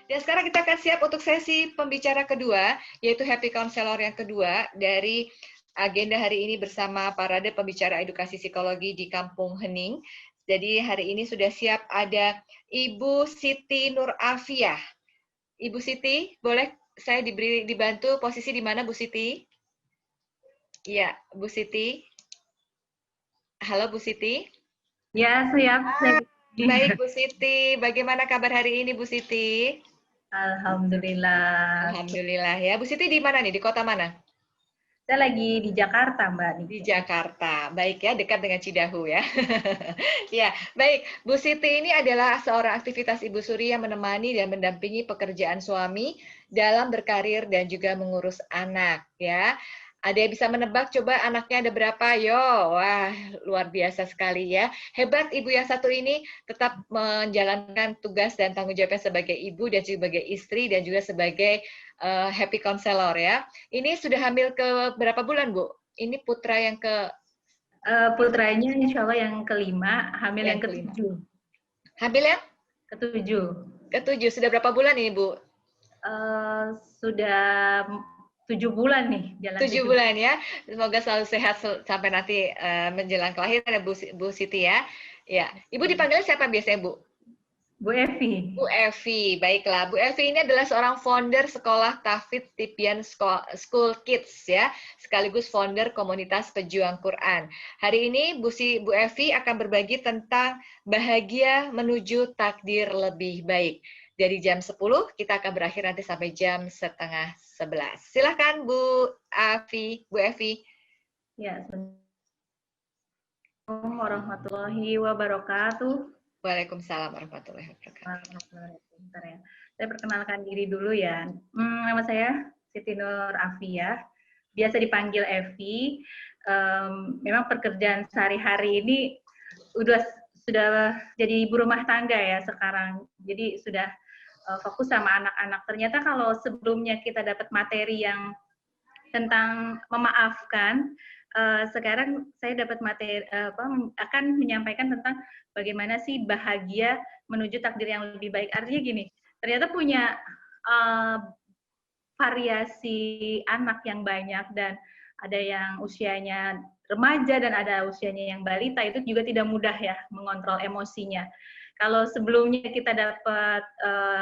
Dan sekarang kita akan siap untuk sesi pembicara kedua, yaitu Happy Counselor yang kedua dari agenda hari ini bersama parade pembicara edukasi psikologi di Kampung Hening. Jadi hari ini sudah siap ada Ibu Siti Nur Afiah. Ibu Siti, boleh saya dibantu posisi di mana Bu Siti? Iya, Bu Siti. Halo Bu Siti. Ya, siap. Baik Bu Siti, bagaimana kabar hari ini Bu Siti? Alhamdulillah. Alhamdulillah ya. Bu Siti di mana nih? Di kota mana? Saya lagi di Jakarta, Mbak. Di Jakarta. Baik ya, dekat dengan Cidahu ya. Ya, baik. Bu Siti ini adalah seorang aktivitas Ibu Suri yang menemani dan mendampingi pekerjaan suami dalam berkarir dan juga mengurus anak ya. Ada yang bisa menebak coba anaknya ada berapa? Yo, wah luar biasa sekali ya. Hebat ibu yang satu ini tetap menjalankan tugas dan tanggung jawabnya sebagai ibu dan juga sebagai istri dan juga sebagai happy counselor ya. Ini sudah hamil ke berapa bulan Bu? Ini putra yang ke putranya insya Allah yang kelima, hamil yang ketujuh. Hamil yang? Ketujuh. Ketujuh. Sudah berapa bulan ini Bu? Sudah 7 bulan nih. Jalan 7 bulan ya. Semoga selalu sehat sampai nanti menjelang kelahiran Bu Siti ya. Ya. Ibu dipanggil siapa biasanya Bu? Bu Evi. Bu Evi, baiklah. Bu Evi ini adalah seorang founder sekolah Tahfidz Tibian School Kids ya, sekaligus founder komunitas pejuang Quran. Hari ini Bu Evi akan berbagi tentang bahagia menuju takdir lebih baik. Dari jam 10 kita akan berakhir nanti sampai jam 10:30. Silahkan Bu Evi. Ya, Assalamualaikum warahmatullahi wabarakatuh. Waalaikumsalam warahmatullahi wabarakatuh. Bentar ya. Saya perkenalkan diri dulu ya. Nama saya Siti Nur Afiah, biasa dipanggil Evi. Memang pekerjaan sehari-hari ini sudah jadi ibu rumah tangga ya sekarang. Jadi sudah fokus sama anak-anak. Ternyata kalau sebelumnya kita dapat materi yang tentang memaafkan, sekarang saya dapat materi akan menyampaikan tentang bagaimana sih bahagia menuju takdir yang lebih baik. Artinya gini, ternyata punya variasi anak yang banyak dan ada yang usianya remaja dan ada usianya yang balita, itu juga tidak mudah ya mengontrol emosinya. Kalau sebelumnya kita dapat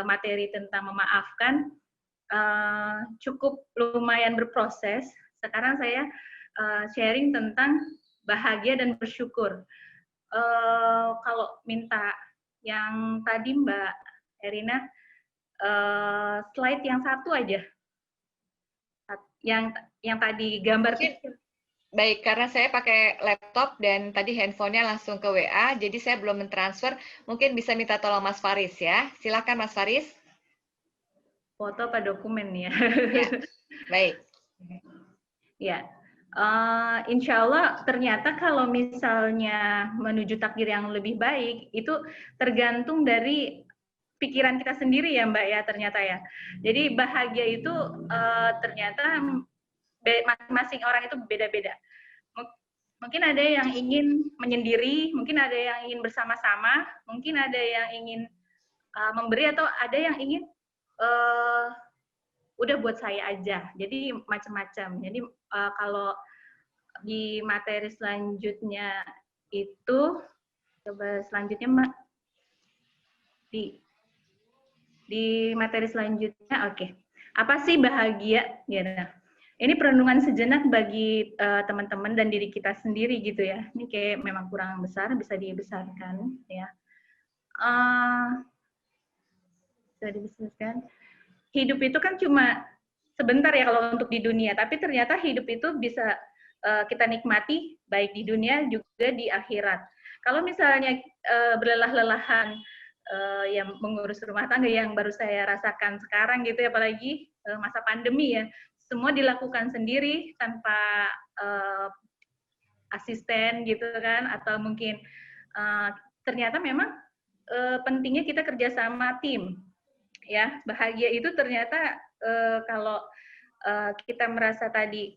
materi tentang memaafkan, cukup lumayan berproses. Sekarang saya sharing tentang bahagia dan bersyukur. Kalau minta yang tadi Mbak Erina, slide yang satu aja, yang tadi gambar. Baik, karena saya pakai laptop dan tadi handphonenya langsung ke WA, jadi saya belum mentransfer. Mungkin bisa minta tolong Mas Faris ya. Silakan Mas Faris. Foto apa dokumen ya? Ya. Baik. Ya, insya Allah ternyata kalau misalnya menuju takdir yang lebih baik, itu tergantung dari pikiran kita sendiri ya Mbak ya, ternyata ya. Jadi bahagia itu ternyata masing-masing orang itu beda-beda. Mungkin ada yang ingin menyendiri, mungkin ada yang ingin bersama-sama, mungkin ada yang ingin memberi, atau ada yang ingin udah buat saya aja. Jadi macam-macam. Jadi kalau di materi selanjutnya itu, coba selanjutnya Mbak, di materi selanjutnya, oke. Apa sih bahagia? Ya, ini perenungan sejenak bagi teman-teman dan diri kita sendiri gitu ya. Ini kayak memang kurang besar, bisa dibesarkan ya. Bisa dibesarkan. Hidup itu kan cuma sebentar ya kalau untuk di dunia, tapi ternyata hidup itu bisa kita nikmati baik di dunia juga di akhirat. Kalau misalnya berlelah-lelahan yang mengurus rumah tangga yang baru saya rasakan sekarang gitu ya, apalagi masa pandemi ya, semua dilakukan sendiri tanpa asisten gitu kan, atau mungkin ternyata memang pentingnya kita kerjasama tim. Ya, bahagia itu ternyata kalau kita merasa tadi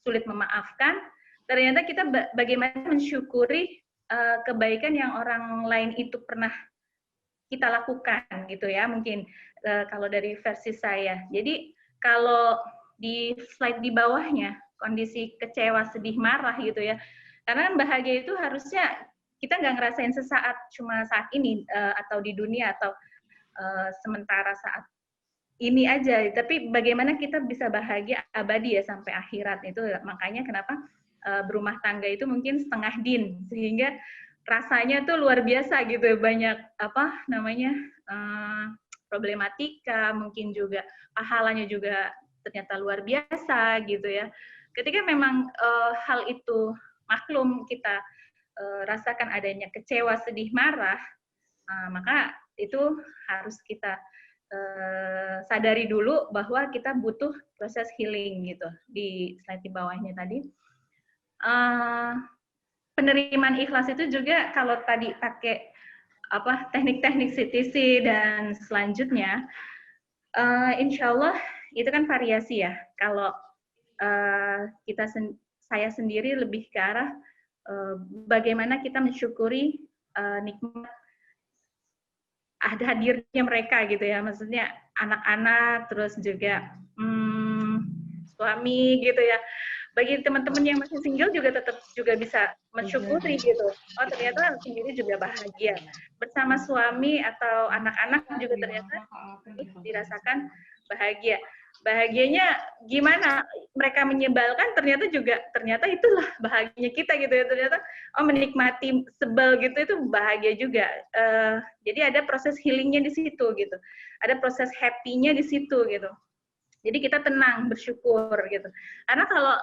sulit memaafkan, ternyata kita bagaimana mensyukuri kebaikan yang orang lain itu pernah kita lakukan gitu ya, mungkin kalau dari versi saya. Jadi kalau di slide di bawahnya kondisi kecewa, sedih, marah gitu ya, karena kan bahagia itu harusnya kita nggak ngerasain sesaat, cuma saat ini atau di dunia atau sementara saat ini aja, tapi bagaimana kita bisa bahagia abadi ya sampai akhirat. Itu makanya kenapa berumah tangga itu mungkin setengah din, sehingga rasanya tuh luar biasa gitu, banyak apa namanya problematika, mungkin juga pahalanya juga ternyata luar biasa gitu ya. Ketika memang hal itu maklum kita rasakan adanya kecewa, sedih, marah, maka itu harus kita sadari dulu bahwa kita butuh proses healing gitu. Di slide di bawahnya tadi, penerimaan ikhlas itu juga kalau tadi pakai apa teknik-teknik CTC dan selanjutnya, insya Allah itu kan variasi ya. Kalau saya sendiri lebih ke arah bagaimana kita mensyukuri nikmat ada hadirnya mereka gitu ya, maksudnya anak-anak, terus juga suami gitu ya. Bagi teman-teman yang masih single juga tetap juga bisa mensyukuri gitu. Oh ternyata sendiri juga bahagia. Bersama suami atau anak-anak juga ternyata dirasakan bahagia. Bahagianya gimana? Mereka menyebalkan ternyata itulah bahagianya kita gitu ya. Ternyata menikmati sebel gitu itu bahagia juga. Jadi ada proses healingnya di situ gitu. Ada proses happy-nya di situ gitu. Jadi kita tenang, bersyukur gitu. Karena kalau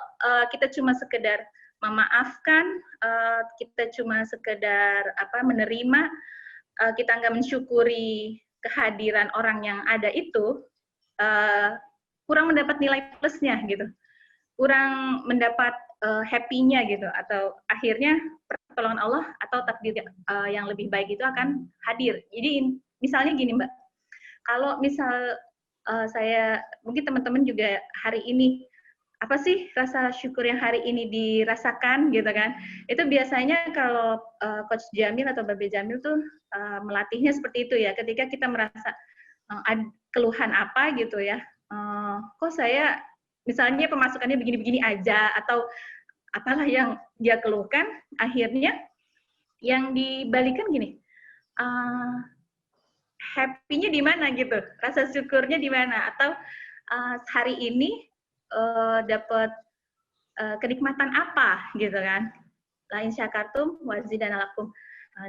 kita cuma sekedar memaafkan, kita cuma sekedar menerima, kita nggak mensyukuri kehadiran orang yang ada itu, kurang mendapat nilai plusnya gitu, kurang mendapat happy-nya gitu, atau akhirnya pertolongan Allah atau takdir yang lebih baik itu akan hadir. Jadi misalnya gini Mbak, kalau misal saya, mungkin teman-teman juga hari ini, apa sih rasa syukur yang hari ini dirasakan gitu kan, itu biasanya kalau Coach Jamil atau Babe Jamil tuh melatihnya seperti itu ya, ketika kita merasa keluhan apa gitu ya, kok saya misalnya pemasukannya begini-begini aja, atau apalah yang dia keluhkan, akhirnya yang dibalikan gini, happy-nya di mana gitu, rasa syukurnya di mana, atau hari ini dapat kenikmatan apa gitu kan. Lain syakartum wazidanallakum,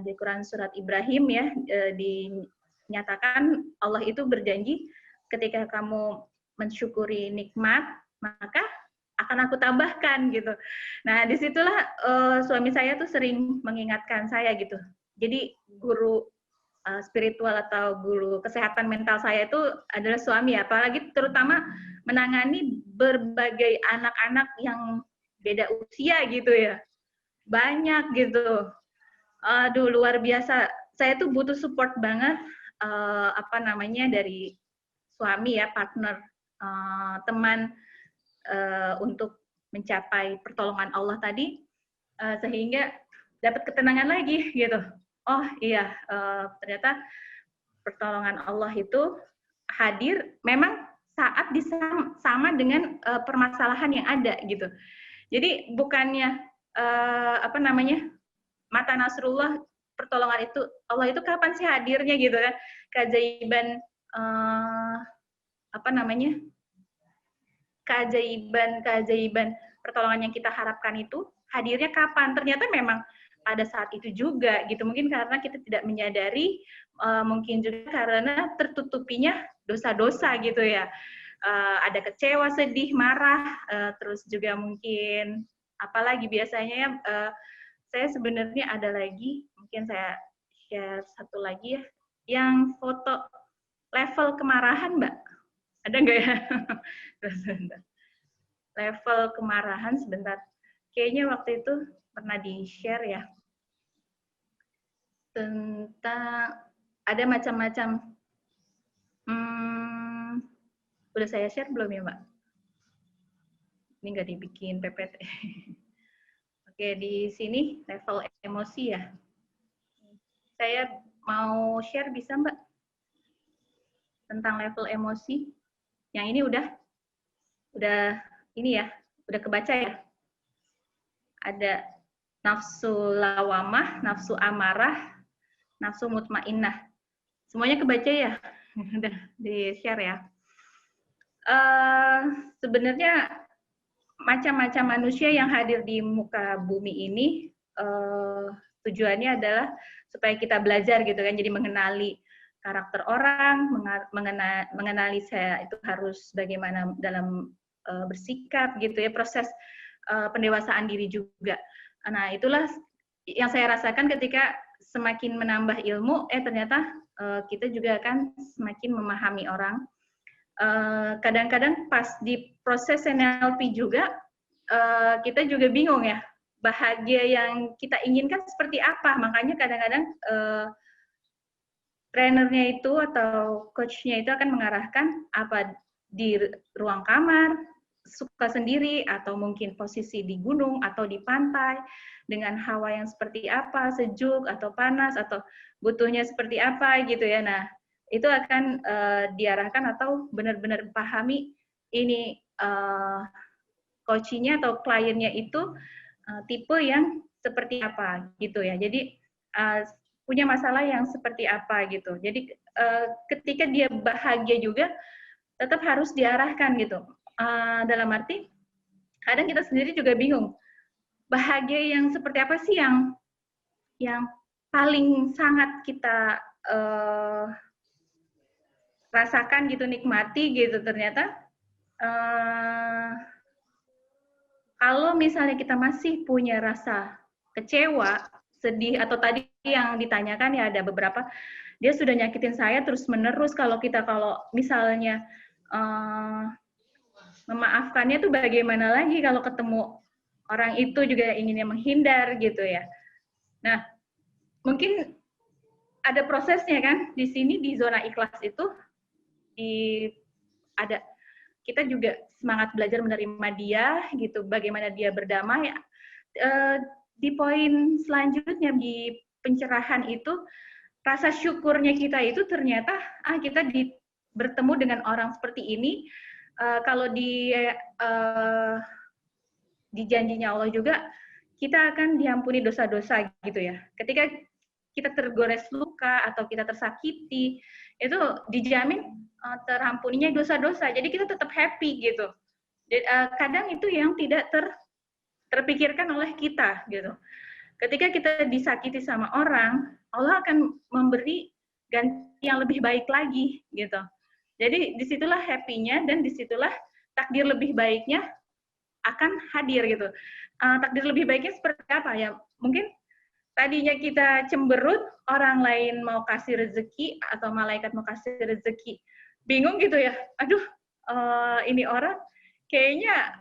di Quran surat Ibrahim ya, dinyatakan Allah itu berjanji ketika kamu mensyukuri nikmat maka akan aku tambahkan gitu. Nah disitulah suami saya tuh sering mengingatkan saya gitu. Jadi guru spiritual atau guru kesehatan mental saya itu adalah suami, apalagi terutama menangani berbagai anak-anak yang beda usia gitu ya, banyak gitu. Aduh luar biasa, saya tuh butuh support banget dari suami ya, partner, teman, untuk mencapai pertolongan Allah tadi, sehingga dapat ketenangan lagi gitu. Oh iya, ternyata pertolongan Allah itu hadir memang saat sama dengan permasalahan yang ada gitu. Jadi bukannya mata nasrullah, pertolongan itu Allah itu kapan sih hadirnya gitu kan? Keajaiban keajaiban pertolongan yang kita harapkan itu hadirnya kapan? Ternyata memang pada saat itu juga gitu. Mungkin karena kita tidak menyadari, mungkin juga karena tertutupinya dosa-dosa gitu ya. Ada kecewa, sedih, marah, terus juga mungkin apalagi biasanya ya, saya sebenarnya ada lagi, mungkin saya share satu lagi ya, yang foto level kemarahan Mbak. Ada nggak ya? Level kemarahan sebentar. Kayaknya waktu itu pernah di-share ya. Tentang ada macam-macam. Udah saya share belum ya, Mbak? Ini nggak dibikin PPT. Oke, di sini level emosi ya. Saya mau share bisa Mbak tentang level emosi. Yang ini udah ini ya, udah kebaca ya. Ada nafsu lawamah, nafsu amarah, nafsu mutmainnah. Semuanya kebaca ya? Udah di-share ya. Sebenarnya macam-macam manusia yang hadir di muka bumi ini tujuannya adalah supaya kita belajar gitu kan, jadi mengenali karakter orang, mengenali saya itu harus bagaimana dalam bersikap gitu ya, proses pendewasaan diri juga. Nah, itulah yang saya rasakan ketika semakin menambah ilmu, ternyata kita juga akan semakin memahami orang. Kadang-kadang pas di proses NLP juga, kita juga bingung ya, bahagia yang kita inginkan seperti apa. Makanya kadang-kadang trainernya itu atau coachnya itu akan mengarahkan apa di ruang kamar, suka sendiri, atau mungkin posisi di gunung atau di pantai, dengan hawa yang seperti apa, sejuk atau panas, atau butuhnya seperti apa gitu ya. Nah, itu akan diarahkan atau benar-benar pahami ini coaching-nya atau kliennya itu tipe yang seperti apa gitu ya. Jadi punya masalah yang seperti apa gitu. Jadi ketika dia bahagia juga tetap harus diarahkan gitu. Dalam arti kadang kita sendiri juga bingung. Bahagia yang seperti apa sih yang paling sangat kita rasakan gitu, nikmati gitu. Ternyata kalau misalnya kita masih punya rasa kecewa, sedih, atau tadi yang ditanyakan ya ada beberapa, dia sudah nyakitin saya terus-menerus, kalau misalnya memaafkannya tuh bagaimana lagi kalau ketemu orang itu juga inginnya menghindar gitu ya. Nah, mungkin ada prosesnya kan, di sini di zona ikhlas itu ada kita juga semangat belajar menerima dia gitu, bagaimana dia berdamai. Di poin selanjutnya di pencerahan itu, rasa syukurnya kita itu ternyata kita bertemu dengan orang seperti ini. Kalau di janjinya Allah juga, kita akan diampuni dosa-dosa gitu ya. Ketika kita tergores luka atau kita tersakiti, itu dijamin terampuninya dosa-dosa. Jadi kita tetap happy gitu. Kadang itu yang tidak terpikirkan oleh kita gitu. Ketika kita disakiti sama orang, Allah akan memberi ganti yang lebih baik lagi gitu. Jadi disitulah happy-nya, dan disitulah takdir lebih baiknya akan hadir gitu. Takdir lebih baiknya seperti apa ya? Mungkin tadinya kita cemberut, orang lain mau kasih rezeki atau malaikat mau kasih rezeki, bingung gitu ya. Aduh, ini orang kayaknya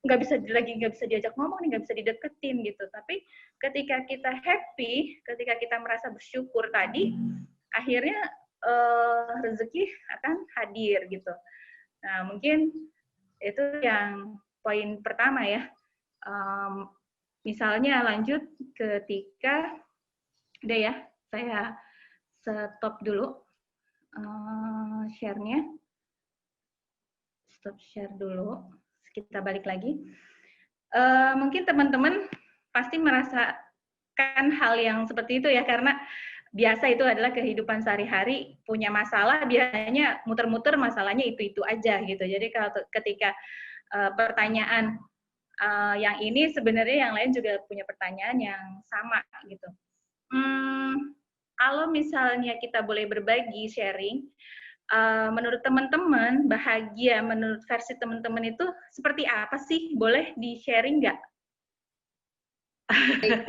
nggak bisa diajak ngomong nih, nggak bisa dideketin gitu. Tapi ketika kita happy, ketika kita merasa bersyukur tadi, akhirnya rezeki akan hadir gitu. Nah, mungkin itu yang poin pertama ya. Misalnya lanjut ketika, udah ya, saya stop dulu share-nya. Stop share dulu. Kita balik lagi. Mungkin teman-teman pasti merasakan hal yang seperti itu ya, karena biasa itu adalah kehidupan sehari-hari, punya masalah biasanya muter-muter masalahnya itu-itu aja gitu. Jadi kalau ketika pertanyaan yang ini, sebenarnya yang lain juga punya pertanyaan yang sama gitu. Kalau misalnya kita boleh berbagi, sharing, menurut teman-teman, bahagia menurut versi teman-teman itu seperti apa sih? Boleh di-sharing nggak?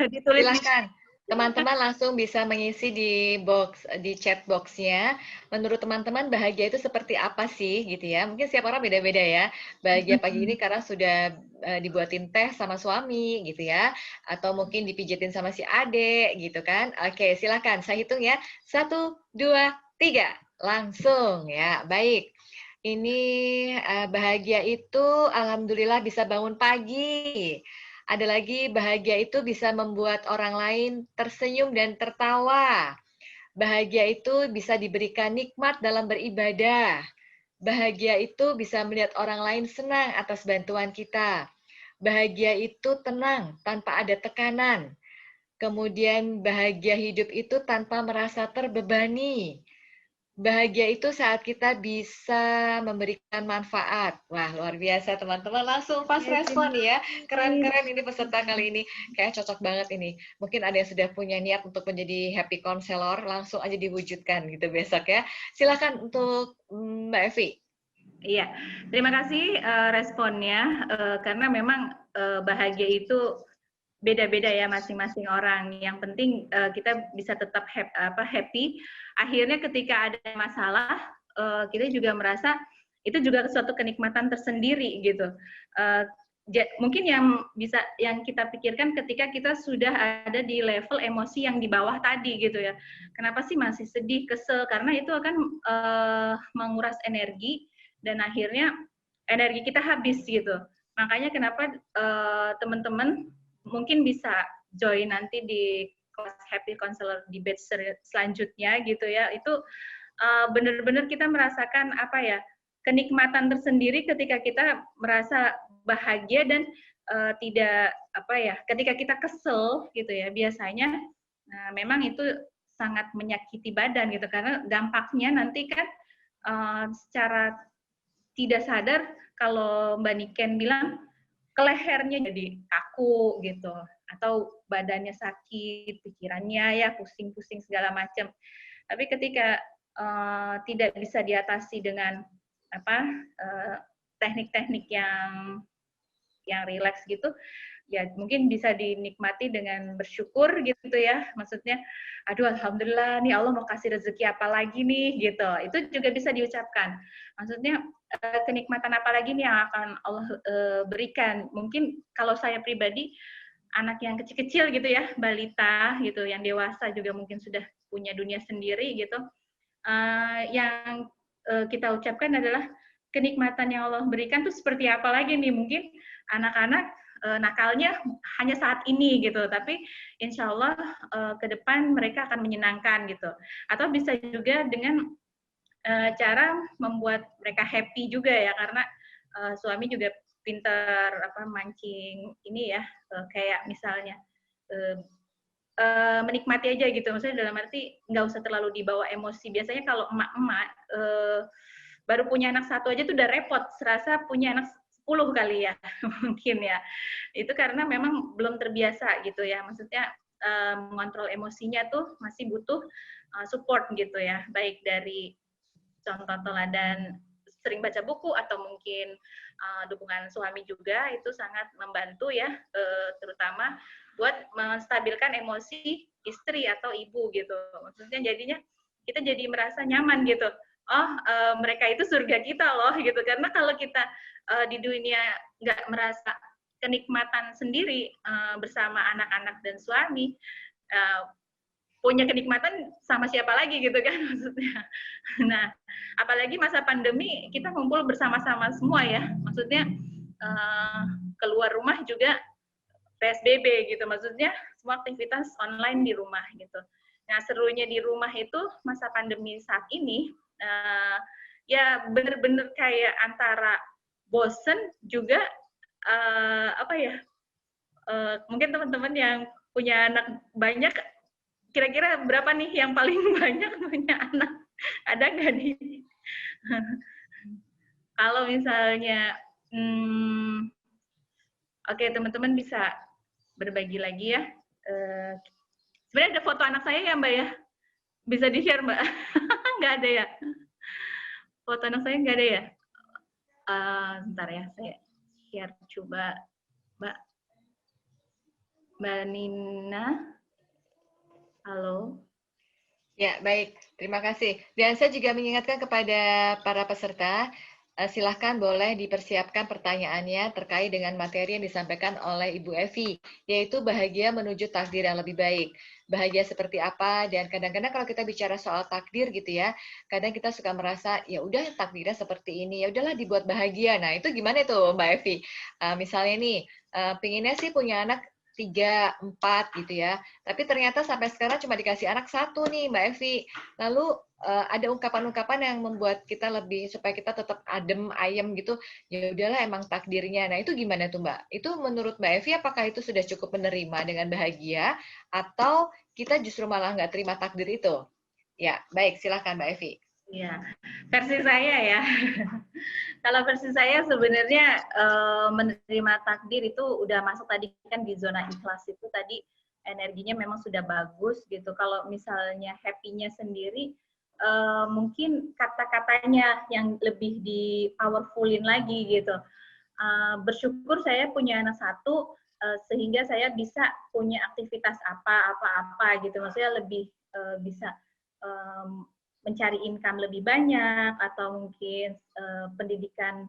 Ditulis. Silakan. Teman-teman langsung bisa mengisi di chat box-nya. Menurut teman-teman bahagia itu seperti apa sih gitu ya? Mungkin setiap orang beda-beda ya. Bahagia pagi ini karena sudah dibuatin teh sama suami gitu ya, atau mungkin dipijitin sama si adek gitu kan. Oke, silakan. Saya hitung ya. 1, 2, 3. Langsung ya. Baik. Ini bahagia itu alhamdulillah bisa bangun pagi. Ada lagi, bahagia itu bisa membuat orang lain tersenyum dan tertawa. Bahagia itu bisa diberikan nikmat dalam beribadah. Bahagia itu bisa melihat orang lain senang atas bantuan kita. Bahagia itu tenang tanpa ada tekanan. Kemudian bahagia hidup itu tanpa merasa terbebani. Bahagia itu saat kita bisa memberikan manfaat. Wah, luar biasa teman-teman. Langsung pas Ya, terima respon ya. kasih. Keren-keren ini peserta kali ini. Kayak cocok banget ini. Mungkin ada yang sudah punya niat untuk menjadi happy counselor, langsung aja diwujudkan gitu besok ya. Silakan untuk Mbak Evi. Iya, terima kasih responnya, karena memang bahagia itu beda-beda ya masing-masing orang. Yang penting kita bisa tetap happy. Akhirnya ketika ada masalah, kita juga merasa itu juga suatu kenikmatan tersendiri gitu. Mungkin yang kita pikirkan ketika kita sudah ada di level emosi yang di bawah tadi gitu ya. Kenapa sih masih sedih, kesel? Karena itu akan menguras energi dan akhirnya energi kita habis gitu. Makanya kenapa teman-teman mungkin bisa join nanti di kelas Happy Counselor di batch selanjutnya gitu ya. Itu benar-benar kita merasakan apa ya, kenikmatan tersendiri ketika kita merasa bahagia dan tidak apa ya, ketika kita kesel gitu ya, biasanya memang itu sangat menyakiti badan gitu, karena dampaknya nanti kan secara tidak sadar, kalau Mbak Niken bilang ke lehernya jadi kaku gitu, atau badannya sakit, pikirannya ya pusing-pusing segala macam. Tapi ketika tidak bisa diatasi dengan apa teknik-teknik yang rileks gitu, ya mungkin bisa dinikmati dengan bersyukur gitu ya. Maksudnya, aduh alhamdulillah nih Allah mau kasih rezeki apa lagi nih gitu. Itu juga bisa diucapkan. Maksudnya kenikmatan apa lagi nih yang akan Allah berikan. Mungkin kalau saya pribadi, anak yang kecil-kecil gitu ya, balita gitu, yang dewasa juga mungkin sudah punya dunia sendiri gitu. Yang kita ucapkan adalah kenikmatan yang Allah berikan tuh seperti apa lagi nih. Mungkin anak-anak nakalnya hanya saat ini gitu, tapi insya Allah ke depan mereka akan menyenangkan gitu. Atau bisa juga dengan cara membuat mereka happy juga ya, karena suami juga pintar mancing ini ya, kayak misalnya menikmati aja gitu, maksudnya dalam arti nggak usah terlalu dibawa emosi. Biasanya kalau emak-emak baru punya anak satu aja tuh udah repot, serasa punya anak 10 kali ya mungkin ya. Itu karena memang belum terbiasa gitu ya, maksudnya mengontrol emosinya tuh masih butuh support gitu ya, baik dari contoh teladan sering baca buku atau mungkin dukungan suami juga itu sangat membantu ya, terutama buat menstabilkan emosi istri atau ibu gitu. Maksudnya jadinya kita jadi merasa nyaman gitu. Oh, mereka itu surga kita loh gitu. Karena kalau kita di dunia nggak merasa kenikmatan sendiri bersama anak-anak dan suami, punya kenikmatan sama siapa lagi gitu kan maksudnya. Nah, apalagi masa pandemi kita ngumpul bersama-sama semua ya. Maksudnya keluar rumah juga PSBB gitu. Maksudnya semua aktivitas online di rumah gitu. Nah, serunya di rumah itu masa pandemi saat ini ya bener-bener kayak antara bosen juga mungkin teman-teman yang punya anak banyak, kira-kira berapa nih yang paling banyak punya anak? Ada nggak nih? Kalau misalnya, oke, teman-teman bisa berbagi lagi ya. Sebenarnya ada foto anak saya ya Mbak ya? Bisa di-share Mbak? Nggak ada ya? Foto anak saya nggak ada ya? Bentar ya, saya share coba Mbak. Mbak Nina, halo. Ya, baik. Terima kasih. Dan saya juga mengingatkan kepada para peserta, Silahkan boleh dipersiapkan pertanyaannya terkait dengan materi yang disampaikan oleh Ibu Evi, yaitu bahagia menuju takdir yang lebih baik. Bahagia seperti apa? Dan kadang-kadang kalau kita bicara soal takdir gitu ya, kadang kita suka merasa ya udah takdirnya seperti ini, ya udahlah dibuat bahagia. Nah itu gimana tuh Mbak Evi? Misalnya nih, pinginnya sih punya anak 3, 4 gitu ya, tapi ternyata sampai sekarang cuma dikasih anak 1 nih Mbak Evi. Lalu ada ungkapan-ungkapan yang membuat kita lebih supaya kita tetap adem ayem gitu, ya udahlah emang takdirnya. Nah itu gimana tuh Mbak? Itu menurut Mbak Evi apakah itu sudah cukup menerima dengan bahagia atau kita justru malah nggak terima takdir itu? Ya baik, silakan Mbak Evi. Iya, versi saya ya. Kalau versi saya sebenarnya menerima takdir itu udah masuk tadi kan di zona ikhlas itu tadi energinya memang sudah bagus gitu. Kalau misalnya happy-nya sendiri mungkin kata-katanya yang lebih di powerfulin lagi gitu. Bersyukur saya punya anak 1 sehingga saya bisa punya aktivitas apa gitu. Maksudnya lebih bisa mencari income lebih banyak atau mungkin pendidikan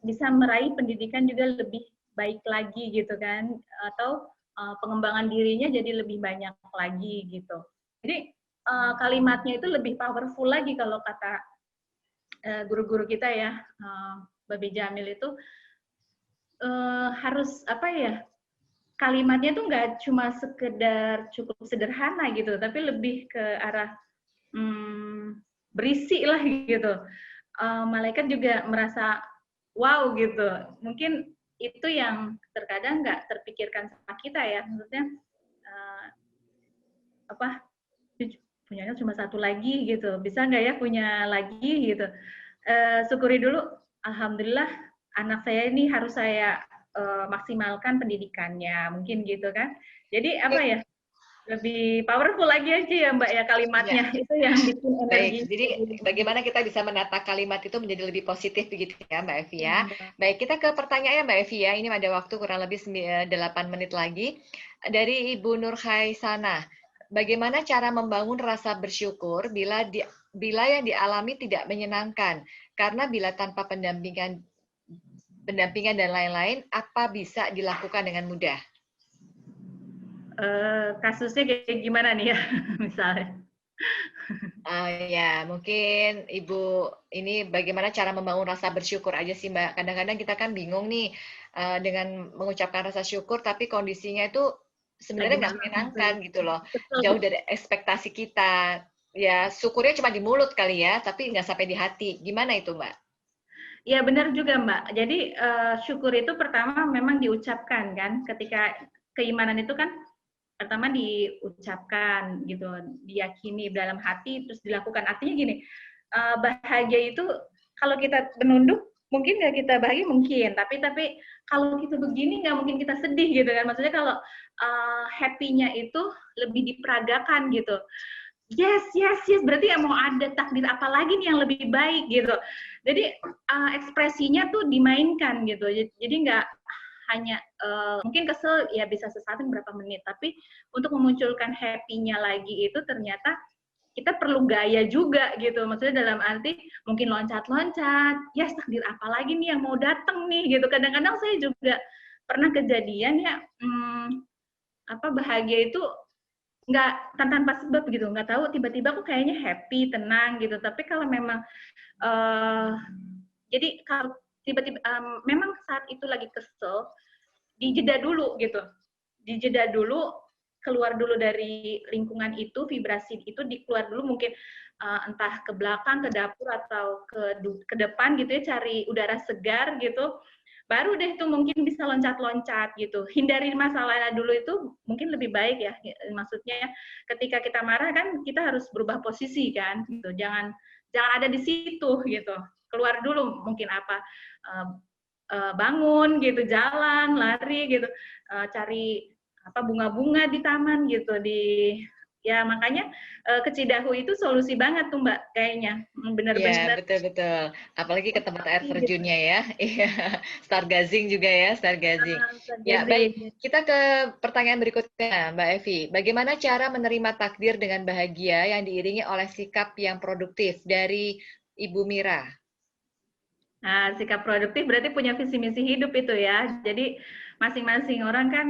bisa meraih pendidikan juga lebih baik lagi gitu kan, atau pengembangan dirinya jadi lebih banyak lagi gitu. Jadi kalimatnya itu lebih powerful lagi kalau kata guru-guru kita ya, Babe Jamil itu harus apa ya, kalimatnya tuh nggak cuma sekedar cukup sederhana gitu, tapi lebih ke arah berisi lah gitu. Malaikat juga merasa wow gitu. Mungkin itu yang terkadang nggak terpikirkan sama kita ya. Maksudnya apa? Punyanya cuma 1 lagi gitu. Bisa nggak ya punya lagi gitu? Syukuri dulu. Alhamdulillah anak saya ini harus saya maksimalkan pendidikannya. Mungkin gitu kan. Jadi apa ya? Lebih powerful lagi aja ya Mbak ya kalimatnya. Ya. Itu yang bikin energi. Baik, jadi bagaimana kita bisa menata kalimat itu menjadi lebih positif begitu ya Mbak Evi ya. Baik, kita ke pertanyaannya Mbak Evi ya. Ini ada waktu kurang lebih 8 menit lagi. Dari Ibu Nur Haisana, bagaimana cara membangun rasa bersyukur bila yang dialami tidak menyenangkan? Karena bila tanpa pendampingan dan lain-lain, apa bisa dilakukan dengan mudah? Kasusnya kayak gimana nih ya misalnya? Ya, mungkin Ibu ini bagaimana cara membangun rasa bersyukur aja sih Mbak. Kadang-kadang kita kan bingung nih dengan mengucapkan rasa syukur, tapi kondisinya itu Lagi sebenarnya nggak mana menyenangkan gitu loh. betul. Jauh dari ekspektasi kita. Ya, syukurnya cuma di mulut kali ya, tapi nggak sampai di hati. Gimana itu Mbak? Ya benar juga Mbak. Jadi syukur itu pertama memang diucapkan kan. Ketika keimanan itu kan pertama diucapkan gitu, diyakini dalam hati, terus dilakukan. Artinya gini, bahagia itu kalau kita menunduk mungkin nggak kita bahagia mungkin, tapi kalau kita begini nggak mungkin kita sedih gitu kan. Maksudnya kalau happy-nya itu lebih diperagakan gitu. Yes, yes, yes. Berarti ya mau ada takdir apa lagi nih yang lebih baik gitu. Jadi ekspresinya tuh dimainkan gitu. Jadi nggak hanya mungkin kesel ya bisa sesaat berapa menit, tapi untuk memunculkan happy-nya lagi itu ternyata kita perlu gaya juga gitu. Maksudnya dalam arti mungkin loncat-loncat, ya takdir apa lagi nih yang mau datang nih gitu. Kadang-kadang saya juga pernah kejadian ya bahagia itu nggak tanpa sebab gitu, nggak tahu tiba-tiba aku kayaknya happy, tenang gitu. Tapi kalau memang jadi kalau tiba-tiba memang saat itu lagi kesel, dijeda dulu gitu, dijeda dulu, keluar dulu dari lingkungan itu, vibrasi itu dikeluar dulu, mungkin entah ke belakang, ke dapur atau ke depan gitu ya, cari udara segar gitu. Baru deh tuh mungkin bisa loncat-loncat gitu. Hindari masalahnya dulu itu mungkin lebih baik ya. Maksudnya ketika kita marah kan kita harus berubah posisi kan gitu. Jangan ada di situ gitu. Keluar dulu mungkin bangun gitu, jalan, lari gitu, cari bunga-bunga di taman gitu, ya makanya ke Cidahu itu solusi banget tuh Mbak kayaknya, Iya, bener-bener betul-betul. Apalagi ke tempat air gitu. terjunnya ya. Iya, stargazing juga ya, stargazing. Ya, baik. Stargazing. Kita ke pertanyaan berikutnya, Mbak Evi. Bagaimana cara menerima takdir dengan bahagia yang diiringi oleh sikap yang produktif dari Ibu Mira? Nah, sikap produktif berarti punya visi misi hidup itu ya. Jadi masing-masing orang kan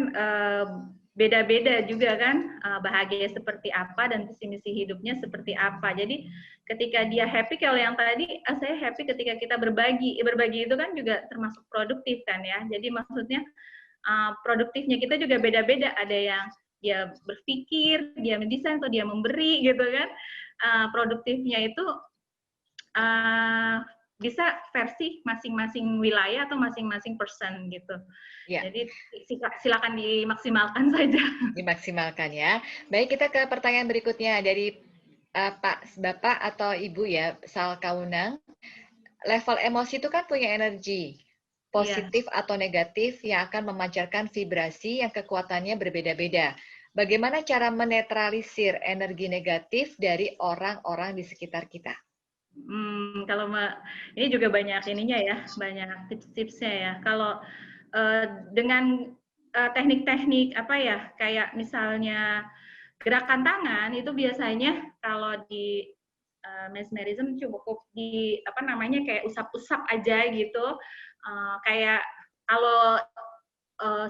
beda-beda juga kan, bahagia seperti apa dan visi misi hidupnya seperti apa. Jadi ketika dia happy, kalau yang tadi saya happy ketika kita berbagi. Berbagi itu kan juga termasuk produktif kan ya. Jadi maksudnya produktifnya kita juga beda-beda. Ada yang dia berpikir, dia mendesain atau dia memberi gitu kan. Produktifnya itu bisa versi masing-masing wilayah atau masing-masing person gitu. Ya. Jadi silakan dimaksimalkan saja. Dimaksimalkan ya. Baik, kita ke pertanyaan berikutnya dari Pak, Bapak atau Ibu ya, Sal Kaunang. Level emosi itu kan punya energi, positif atau negatif yang akan memancarkan vibrasi yang kekuatannya berbeda-beda. Bagaimana cara menetralisir energi negatif dari orang-orang di sekitar kita? Kalau ini juga banyak ininya ya, banyak tips-tipsnya ya. Kalau dengan teknik-teknik apa ya, kayak misalnya gerakan tangan itu biasanya kalau di mesmerism cukup di apa namanya kayak usap-usap aja gitu. Kayak kalau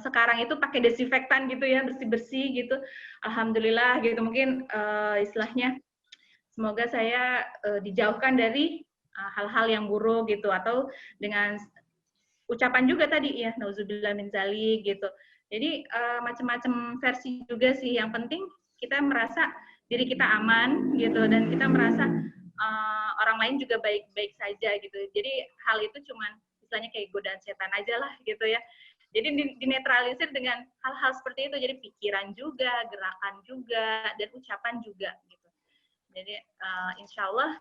sekarang itu pakai desinfektan gitu ya, bersih-bersih gitu. Alhamdulillah gitu, mungkin istilahnya semoga saya dijauhkan dari hal-hal yang buruk gitu, atau dengan ucapan juga tadi ya, nauzubillah min dzalik gitu. Jadi macam-macam versi juga sih. Yang penting kita merasa diri kita aman gitu, dan kita merasa orang lain juga baik-baik saja gitu. Jadi hal itu cuman istilahnya kayak godaan setan aja lah gitu ya. Jadi dinetralisir dengan hal-hal seperti itu. Jadi pikiran juga, gerakan juga, dan ucapan juga gitu. Jadi insya Allah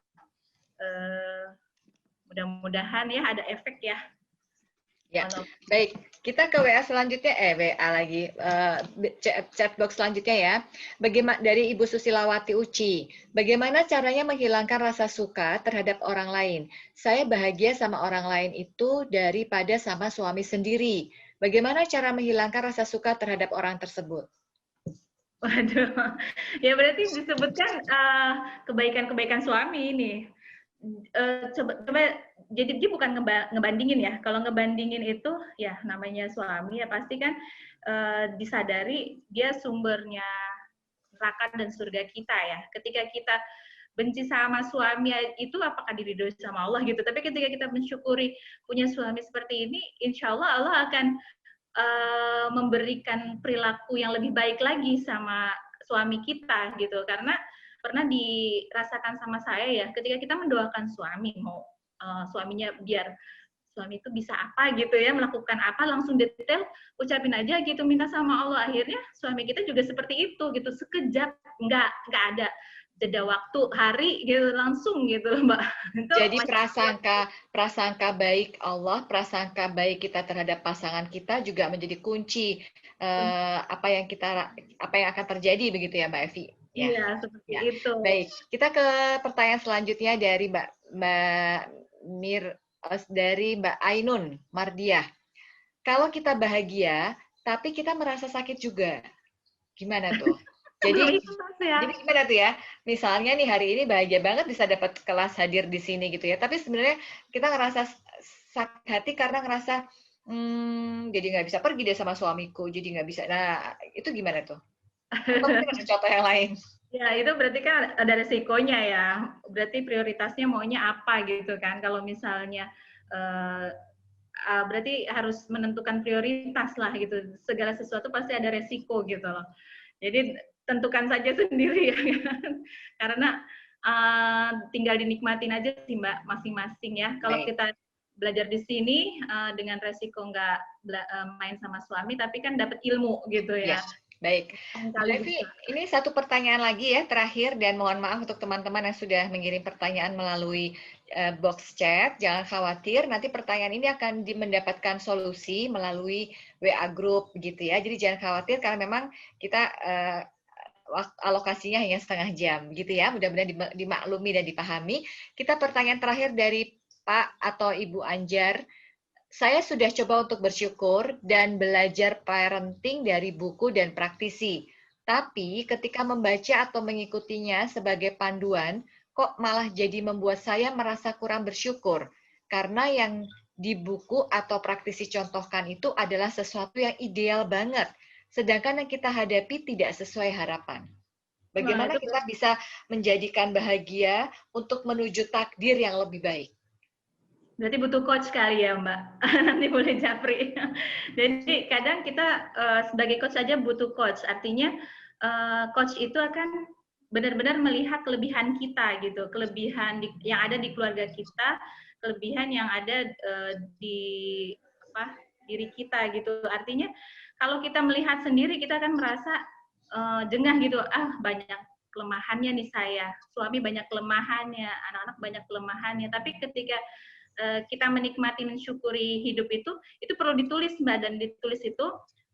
mudah-mudahan ya ada efek ya. Ya, baik. Kita ke WA selanjutnya, WA lagi, chat box selanjutnya ya. Bagaimana dari Ibu Susilawati Uci, bagaimana caranya menghilangkan rasa suka terhadap orang lain? Saya bahagia sama orang lain itu daripada sama suami sendiri. Bagaimana cara menghilangkan rasa suka terhadap orang tersebut? Waduh, ya berarti disebutkan kebaikan-kebaikan suami ini. Coba jadi dia bukan ngebandingin ya. Kalau ngebandingin itu ya namanya suami ya pasti kan disadari dia sumbernya neraka dan surga kita ya. Ketika kita benci sama suami itu apakah diridhoi sama Allah gitu. Tapi ketika kita mensyukuri punya suami seperti ini, insya Allah Allah akan memberikan perilaku yang lebih baik lagi sama suami kita gitu. Karena pernah dirasakan sama saya ya, ketika kita mendoakan suami, mau suaminya biar suami itu bisa apa gitu ya, melakukan apa, langsung detail ucapin aja gitu, minta sama Allah. Akhirnya suami kita juga seperti itu gitu, sekejap, nggak ada jeda waktu hari gitu, langsung gitu loh Mbak. Itu jadi prasangka baik Allah, prasangka baik kita terhadap pasangan kita juga menjadi kunci apa yang akan terjadi begitu ya Mbak Evi. Ya, iya, seperti ya. itu. Baik, kita ke pertanyaan selanjutnya dari Mbak Mbak Ainun Mardiah. Kalau kita bahagia, tapi kita merasa sakit juga, gimana tuh? Jadi gimana tuh ya? Misalnya nih hari ini bahagia banget bisa dapat kelas hadir di sini gitu ya. Tapi sebenarnya kita ngerasa sakit hati karena ngerasa jadi nggak bisa pergi deh sama suamiku, jadi nggak bisa. Nah itu gimana tuh? Atau mungkin ada contoh yang lain? Ya itu berarti kan ada resikonya ya. Berarti prioritasnya maunya apa gitu kan? Kalau misalnya berarti harus menentukan prioritas lah gitu. Segala sesuatu pasti ada resiko gitu loh. Jadi tentukan saja sendiri ya kan? Karena tinggal dinikmatin aja sih Mbak masing-masing ya. Kalau kita belajar di sini dengan resiko nggak main sama suami, tapi kan dapat ilmu gitu ya. Baik, Devi, ini satu pertanyaan lagi ya terakhir, dan mohon maaf untuk teman-teman yang sudah mengirim pertanyaan melalui box chat. Jangan khawatir, nanti pertanyaan ini akan mendapatkan solusi melalui WA group gitu ya. Jadi jangan khawatir karena memang kita alokasinya hanya setengah jam gitu ya. Mudah-mudahan dimaklumi dan dipahami. Kita pertanyaan terakhir dari Pak atau Ibu Anjar. Saya sudah coba untuk bersyukur dan belajar parenting dari buku dan praktisi. Tapi ketika membaca atau mengikutinya sebagai panduan, kok malah jadi membuat saya merasa kurang bersyukur. Karena yang di buku atau praktisi contohkan itu adalah sesuatu yang ideal banget. Sedangkan yang kita hadapi tidak sesuai harapan. Wah, Bagaimana itu kita bisa menjadikan bahagia untuk menuju takdir yang lebih baik? berarti butuh coach kali ya, Mbak. Nanti boleh japri. Jadi kadang kita sebagai coach saja butuh coach. Artinya coach itu akan benar-benar melihat kelebihan kita gitu, kelebihan yang ada di keluarga kita, kelebihan yang ada di apa diri kita gitu. Artinya kalau kita melihat sendiri kita akan merasa jengah gitu. Ah, banyak kelemahannya nih saya, suami banyak kelemahannya, anak-anak banyak kelemahannya. Tapi ketika kita menikmati, mensyukuri hidup itu perlu ditulis, Mbak, dan ditulis itu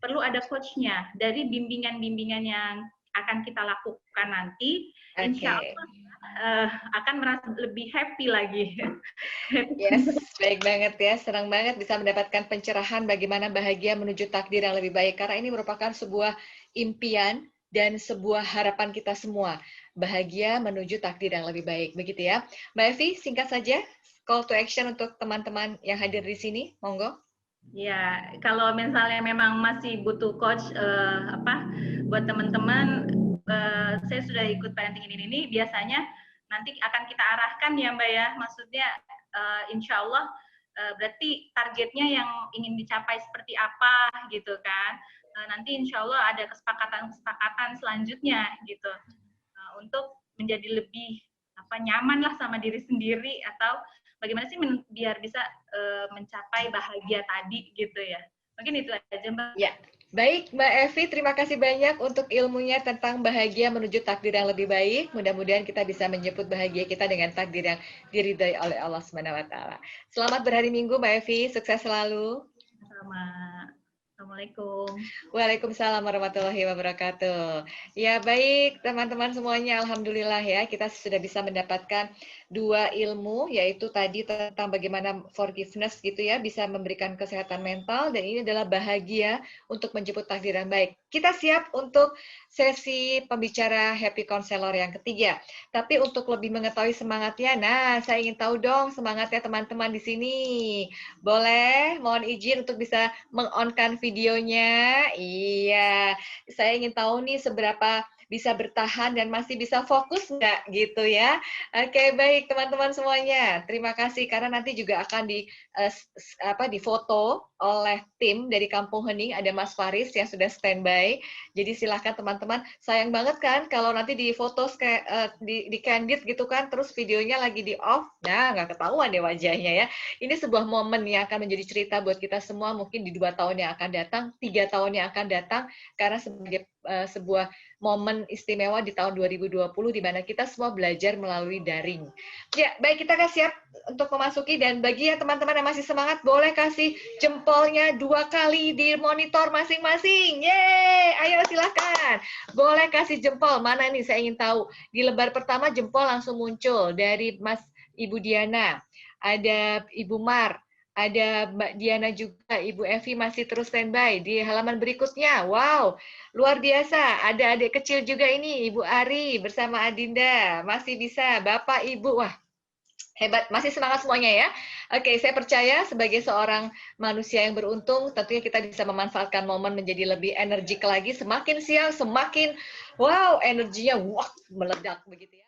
perlu ada coachnya dari bimbingan-bimbingan yang akan kita lakukan nanti, insya Oke. Allah akan merasa lebih happy lagi. Yes, baik banget ya. Senang banget bisa mendapatkan pencerahan bagaimana bahagia menuju takdir yang lebih baik. Karena ini merupakan sebuah impian dan sebuah harapan kita semua. Bahagia menuju takdir yang lebih baik. Begitu ya. Mbak Evi, singkat saja call to action untuk teman-teman yang hadir di sini. Monggo. Ya, kalau misalnya memang masih butuh coach buat teman-teman, saya sudah ikut parenting ini biasanya nanti akan kita arahkan ya Mbak ya, maksudnya insya Allah berarti targetnya yang ingin dicapai seperti apa gitu kan, nanti insya Allah ada kesepakatan selanjutnya gitu untuk menjadi lebih nyaman lah sama diri sendiri atau bagaimana sih biar bisa mencapai bahagia tadi gitu ya. Mungkin itu aja Mbak. Ya, baik Mbak Evi, terima kasih banyak untuk ilmunya tentang bahagia menuju takdir yang lebih baik. Mudah-mudahan kita bisa menjemput bahagia kita dengan takdir yang diridhai oleh Allah Subhanahu wa taala. Selamat berhari Minggu Mbak Evi, sukses selalu. Sama. Assalamualaikum. Waalaikumsalam warahmatullahi wabarakatuh. Ya baik teman-teman semuanya, alhamdulillah ya kita sudah bisa mendapatkan dua ilmu, yaitu tadi tentang bagaimana forgiveness gitu ya, bisa memberikan kesehatan mental, dan ini adalah bahagia untuk menjemput takdir yang baik. Kita siap untuk sesi pembicara happy counselor yang ketiga. Tapi untuk lebih mengetahui semangatnya, nah saya ingin tahu dong semangatnya teman-teman di sini. Boleh, mohon izin untuk bisa meng-on-kan videonya. Iya, saya ingin tahu nih seberapa bisa bertahan dan masih bisa fokus nggak gitu ya. Oke, baik teman-teman semuanya. Terima kasih karena nanti juga akan difoto oleh tim dari Kampung Hening, ada Mas Faris yang sudah standby. Jadi silahkan teman-teman. Sayang banget kan kalau nanti difoto di candid gitu kan, terus videonya lagi di off. Nah, nggak ketahuan deh wajahnya ya. Ini sebuah momen yang akan menjadi cerita buat kita semua mungkin di 2 tahun yang akan datang, 3 tahun yang akan datang, karena sebagai sebuah momen istimewa di tahun 2020 di mana kita semua belajar melalui daring. Ya, baik, kita akan siap untuk memasuki, dan bagi ya teman-teman yang masih semangat, boleh kasih jempolnya 2 kali di monitor masing-masing. Yeay, ayo silahkan. Boleh kasih jempol, mana nih saya ingin tahu. Di lembar pertama jempol langsung muncul dari Mas Ibu Diana, ada Ibu Mar, ada Mbak Diana juga, Ibu Evi masih terus standby. Di halaman berikutnya, wow, luar biasa. Ada adik kecil juga ini, Ibu Ari bersama Adinda. Masih bisa, Bapak, Ibu, wah, hebat, masih semangat semuanya ya. Oke, saya percaya sebagai seorang manusia yang beruntung, tentunya kita bisa memanfaatkan momen menjadi lebih energik lagi. Semakin siang, semakin, wow, energinya, wah, meledak begitu ya.